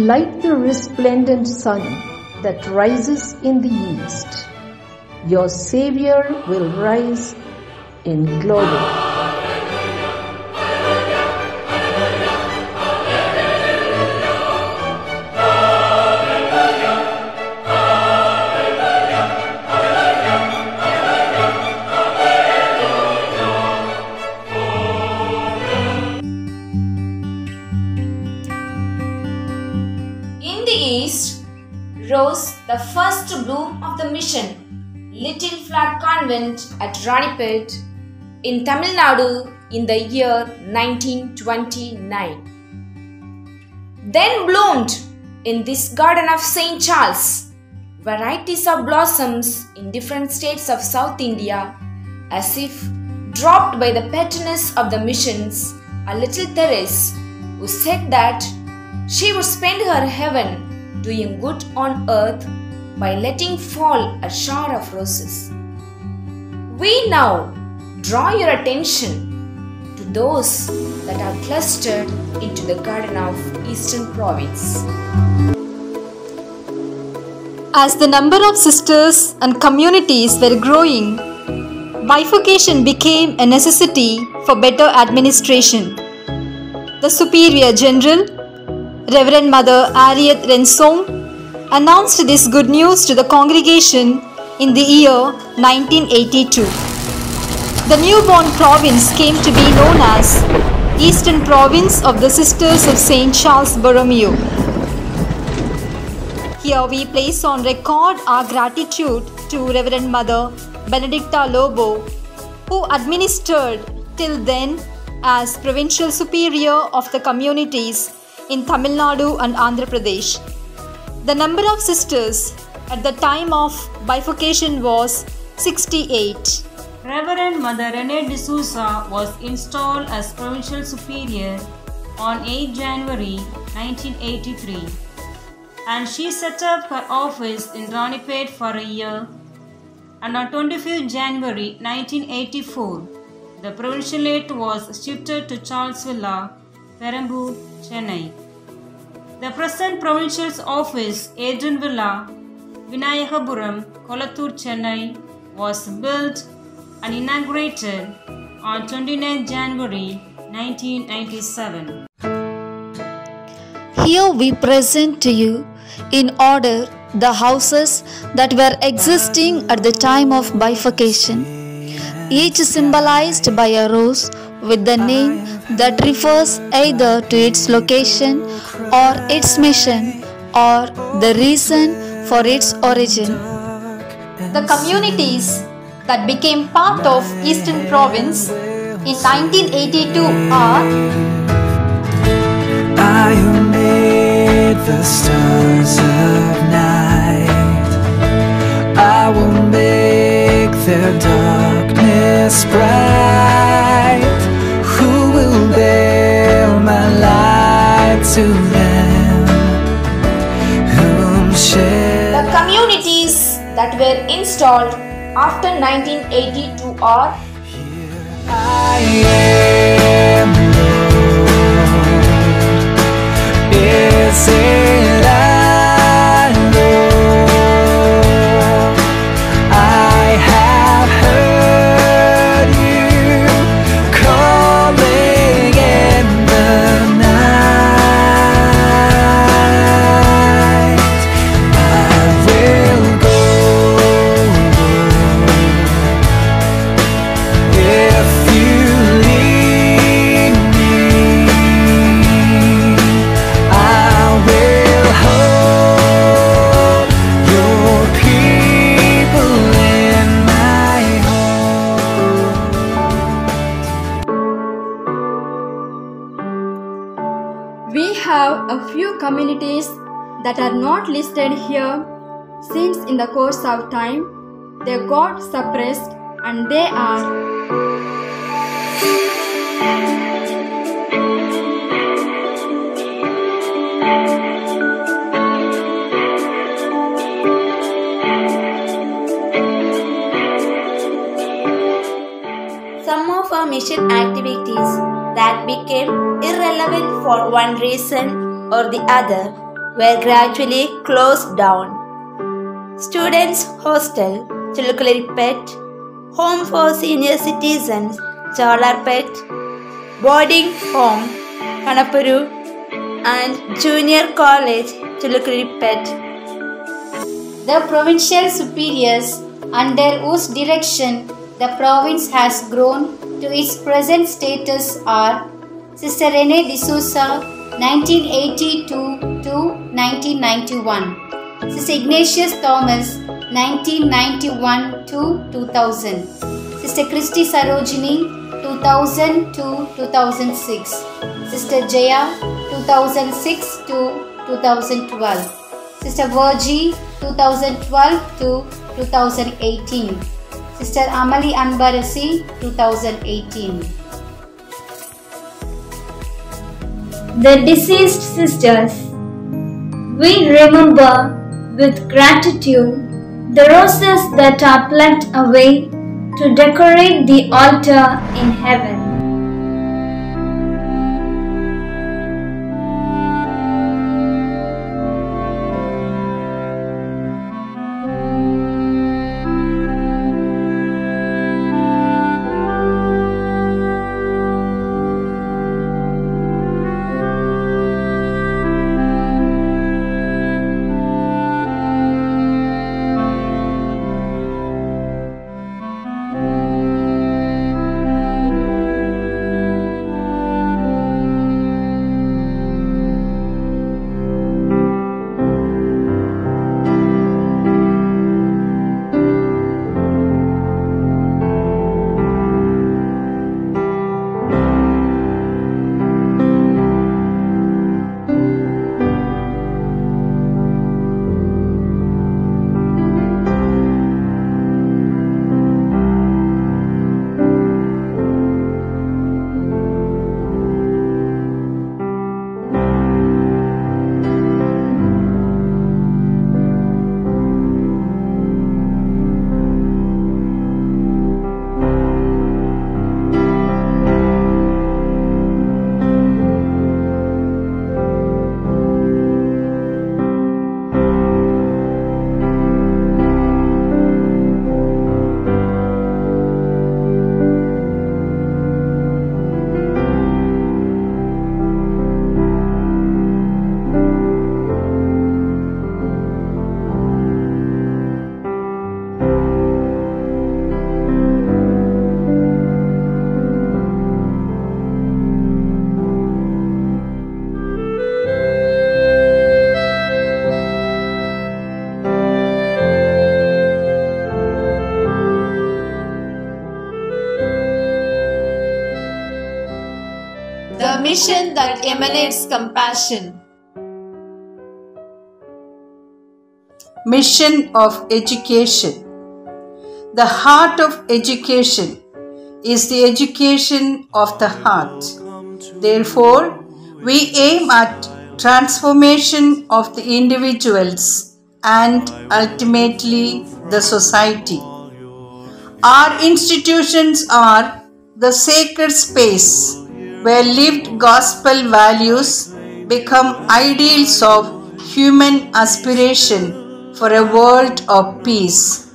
like the resplendent sun that rises in the east. Your Savior will rise in glory. In the east rose the first bloom of the mission, Little Flower Convent at Ranipet in Tamil Nadu in the year 1929. Then bloomed in this garden of St. Charles varieties of blossoms in different states of South India, as if dropped by the patroness of the missions, a little Therese, who said that she would spend her heaven doing good on earth by letting fall a shower of roses. We now draw your attention to those that are clustered into the garden of Eastern Province. As the number of sisters and communities were growing, bifurcation became a necessity for better administration. The Superior General, Reverend Mother Harriet Rensong, announced this good news to the congregation in the year 1982. The newborn province came to be known as Eastern Province of the Sisters of St. Charles Borromeo. Here we place on record our gratitude to Reverend Mother Benedicta Lobo, who administered till then as Provincial Superior of the communities in Tamil Nadu and Andhra Pradesh. The number of sisters at the time of bifurcation was 68. Reverend Mother Renee D'Souza was installed as Provincial Superior on 8 January 1983, and she set up her office in Ranipet for a year, and on 25 January 1984, the Provincialate was shifted to Charles Villa, Perambur, Chennai. The present Provincial's office, Adrian Villa, Vinayakapuram, Kolattur, Chennai, was built and inaugurated on 29 January 1997. Here we present to you in order the houses that were existing at the time of bifurcation, each symbolized by a rose with the name that refers either to its location or its mission or the reason for its origin. The communities that became part of Eastern Province in 1982 are I made the stars of night, I will make their darkness bright. Who will bear my light to them? Whom shall The communities that were installed after 1982 are I am Lord, is it I, Lord? I have heard you calling in the night. I will go if you lead me. I will hold your people in my heart. We have a few communities that are not listed here, since in the course of time they got suppressed, and they are some of our mission activities that became irrelevant for one reason or the other were gradually closed down. Students' Hostel, Chiluklaripet, Home for Senior Citizens, Chalarpet, Boarding Home, Kanapuru, and Junior College, Chiluklaripet. The provincial superiors, under whose direction the province has grown to its present status, are Sister Renee D'Souza, 1982 to 1991, Sister Ignatius Thomas, 1991 to 2000, Sister Christy Sarojini, 2000 to 2006, Sister Jaya, 2006 to 2012, Sister Virgie, 2012 to 2018, Sister Amali Anbarasi, 2018. The deceased sisters. We remember with gratitude the roses that are plucked away to decorate the altar in heaven. The mission that emanates compassion. Mission of education. The heart of education is the education of the heart. Therefore, we aim at transformation of the individuals and ultimately the society. Our institutions are the sacred space where lived gospel values become ideals of human aspiration for a world of peace.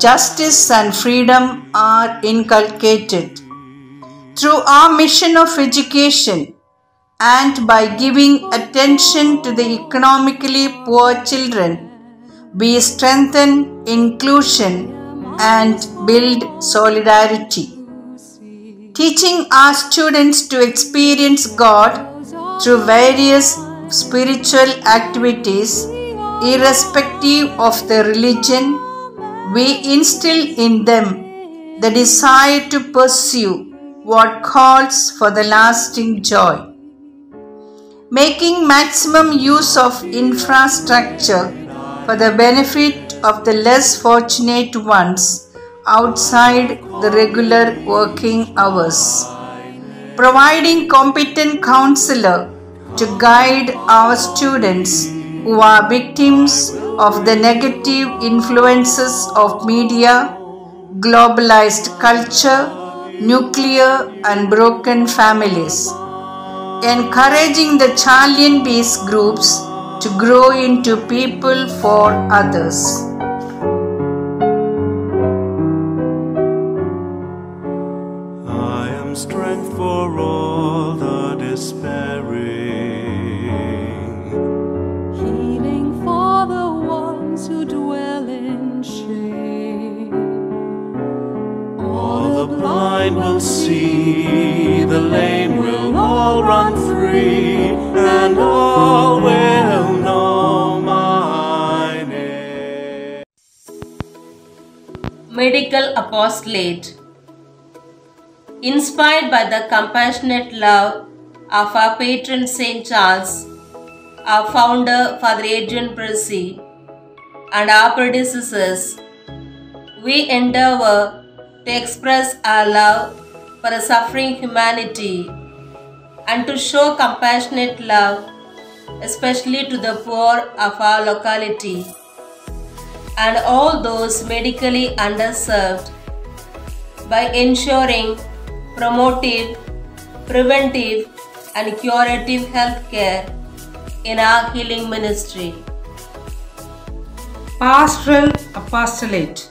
Justice and freedom are inculcated. Through our mission of education and by giving attention to the economically poor children, we strengthen inclusion and build solidarity. Teaching our students to experience God through various spiritual activities, irrespective of their religion, we instill in them the desire to pursue what calls for the lasting joy. Making maximum use of infrastructure for the benefit of the less fortunate ones outside the regular working hours. Providing competent counselor to guide our students who are victims of the negative influences of media, globalized culture, nuclear and broken families. Encouraging the Charleyan Bees groups to grow into people for others. I am strength for all the despairing, healing for the ones who dwell in shame. all the blind will see, the lame will all run free, and all will know my name. Medical Apostolate. Inspired by the compassionate love of our patron St. Charles, our founder Father Adrian Percy, and our predecessors, we endeavor to express our love for a suffering humanity and to show compassionate love, especially to the poor of our locality and all those medically underserved, by ensuring promotive, preventive, and curative health care in our healing ministry. Pastoral Apostolate.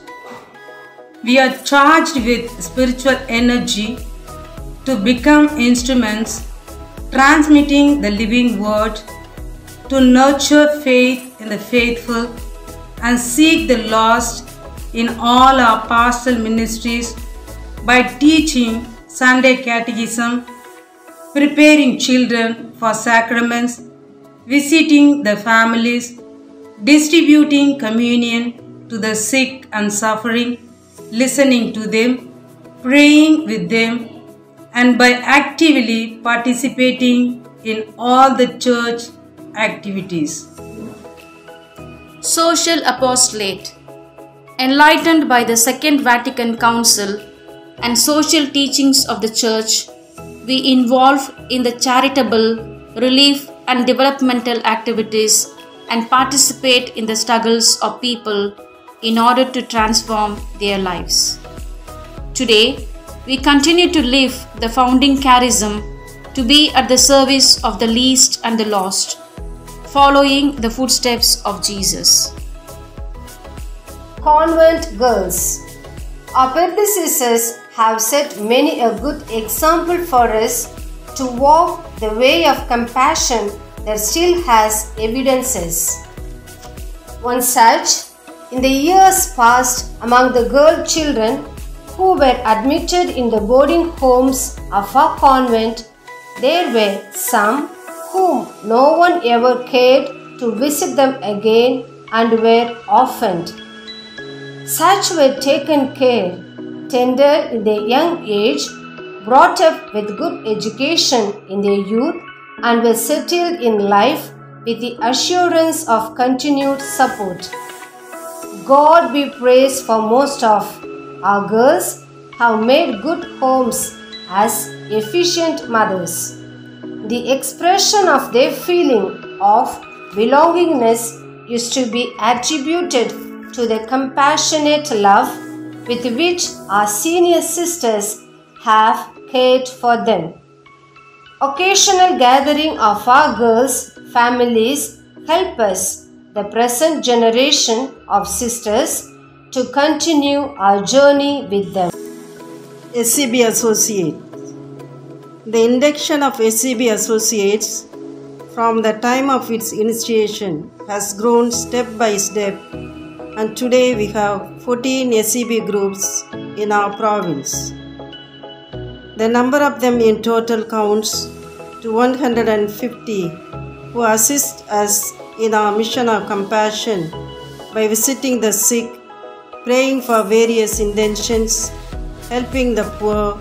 We are charged with spiritual energy to become instruments transmitting the living word, to nurture faith in the faithful and seek the lost in all our pastoral ministries by teaching Sunday Catechism, preparing children for sacraments, visiting the families, distributing communion to the sick and suffering, listening to them, praying with them, and by actively participating in all the church activities. Social Apostolate. Enlightened by the Second Vatican Council and social teachings of the Church, we involve in the charitable, relief and developmental activities and participate in the struggles of people in order to transform their lives. Today, we continue to live the founding charism to be at the service of the least and the lost, following the footsteps of Jesus. Convent girls. Our predecessors have set many a good example for us to walk the way of compassion that still has evidences. One such, in the years past, among the girl children who were admitted in the boarding homes of our convent, there were some whom no one ever cared to visit them again and were orphaned. Such were taken care, tended in their young age, brought up with good education in their youth, and were settled in life with the assurance of continued support. God be praised, for most of our girls have made good homes as efficient mothers. The expression of their feeling of belongingness is to be attributed to the compassionate love with which our senior sisters have cared for them. Occasional gathering of our girls' families help us, the present generation of sisters, to continue our journey with them. SCB Associate. The induction of SCB Associates from the time of its initiation has grown step by step, and today we have 14 SCB groups in our province. The number of them in total counts to 150 who assist us in our mission of compassion by visiting the sick, praying for various intentions, helping the poor,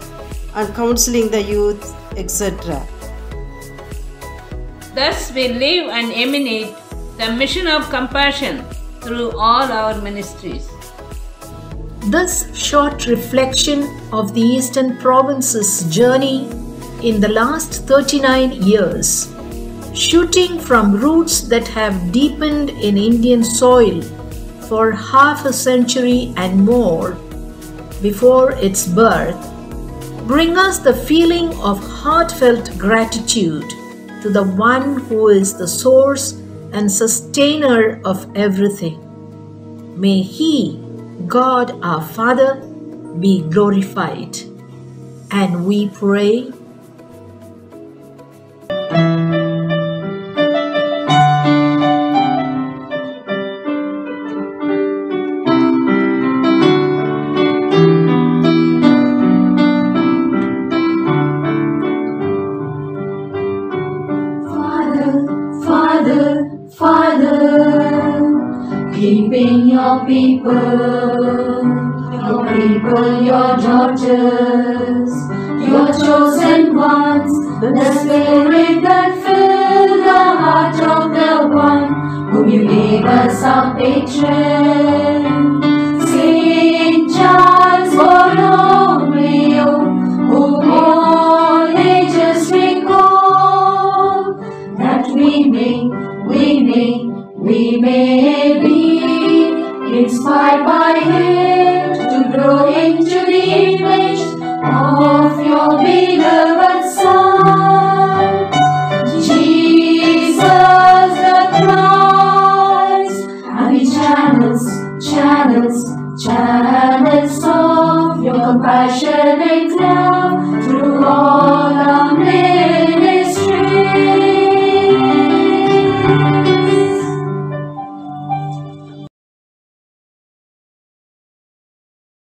and counseling the youth, etc. Thus we live and emanate the mission of compassion through all our ministries. This short reflection of the Eastern Province's journey in the last 39 years, shooting from roots that have deepened in Indian soil for half a century and more before its birth, bring us the feeling of heartfelt gratitude to the one who is the source and sustainer of everything. May He, God our Father, be glorified. And we pray, keeping your people, your daughters, your chosen ones, the Spirit that filled the heart of the one whom you gave us our patron, Saint Charles Borromeo, whom all ages recall, that we may be inspired by him.